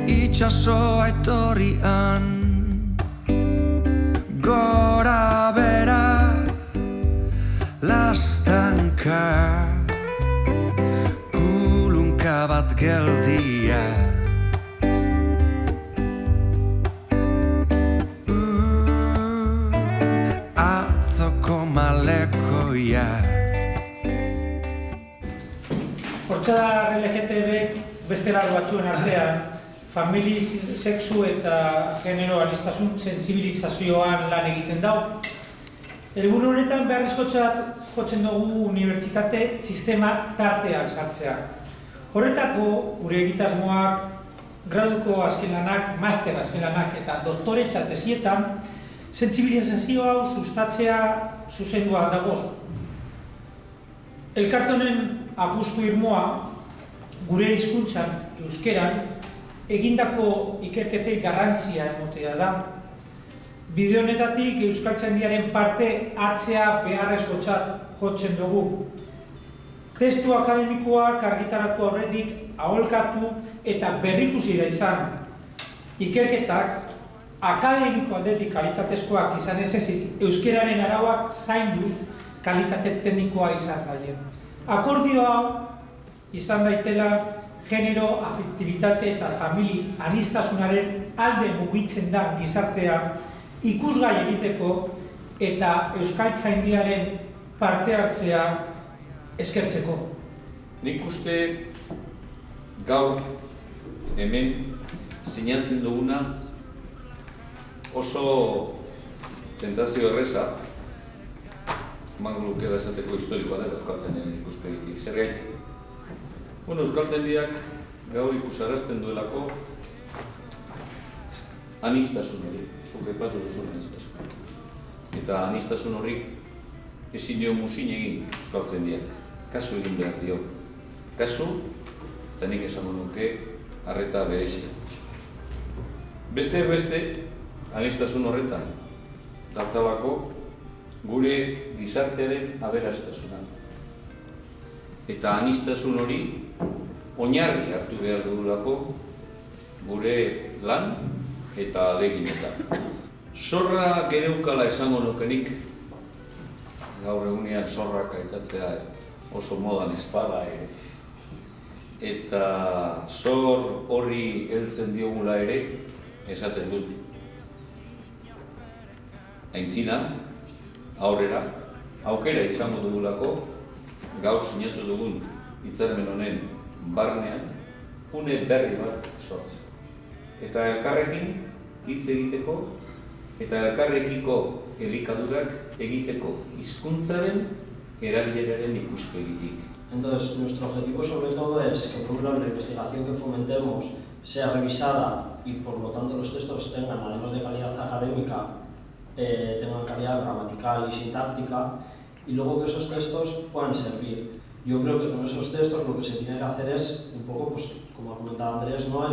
itxasoa etorrian, gora bera lastanka, kulunka bat geldia. Atzoko malekoia. Hortza da LGTB beste lar batzuen artean, famili, sexu eta genero aniztasun sentsibilizazioan lan egiten dau. Helburu honetan beharrezkotzat jotzen dugu unibertsitate sistema tartean sartzea. Horretako gure egitasmoak, graduko azken lanak, master azken lanak eta doktoretza tesietan sentsibilizazio hau sustatzea zuzendua dagoz. Elkarte honen apustu irmoa gure hizkuntzan, euskeran, egindako ikerketei garrantzia emotea da. Bide honetatik euskaltzaindiaren parte hartzea beharrezkotzat jotzen dugu. Testu akademikoak argitaratu aurretik aholkatu eta berrikusi da izan. Ikerketak akademiko aldetik kalitatezkoak izan ez ezik, euskeraren arauak zainduz kalitate teknikoa izan daien. Akordio hau izan daitela genero, afektibitate eta famili aniztasunaren alde mugitzen da gizartea ikusgai egiteko eta euskaltzaindiaren parte hartzea eskertzeko. Nik uste gaur hemen sinatzen duguna oso tentazio erreza, emango lukela esateko historikoa da euskaltzaindiaren ikuspegitik. Zergatik? Euskaltzaindiak gaur ikusarazten duelako aniztasun hori, zuk aipatu duzun aniztasun. Eta aniztasun hori ezin dio muzin egin euskaltzaindiak, kasu egin behar dio. Kasu, eta nik esango nuke, arreta berezia. Beste aniztasun horretan, datzalako gure gizartearen aberastasuna. Eta aniztasun hori oinarri hartu behar dugulako gure lan eta ahaleginetan. Zorra geneukala esango nukenik, gaur egunean zorrak aitatzea oso modan espada ere. Eta zor horri heltzen diogula ere, esaten dut. Aintzina, aurrera, aukera izango dugulako, gaur sinatu dugun hitzarmen honen barnean, une berri bat sortzen. Eta elkarrekin hitz egiteko eta elkarrekiko elikadurak egiteko hizkuntzaren erabileraren ikuspegitik. Entonces, nuestro objetivo sobre todo es que por un lado la investigación que fomentemos sea revisada y por lo tanto los textos tengan, además de calidad académica, tengan calidad gramatical y sintáctica, y luego que esos textos puedan servir. Yo creo que con esos textos lo que se tiene que hacer es un poco, pues, como ha comentado Andrés, ¿no?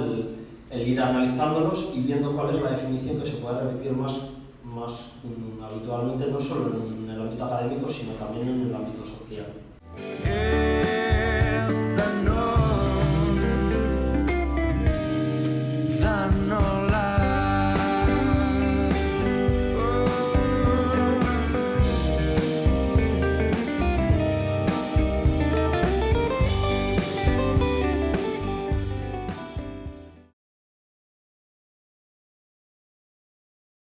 el ir analizándolos y viendo cuál es la definición que se puede repetir más habitualmente, no solo en el ámbito académico, sino también en el ámbito social.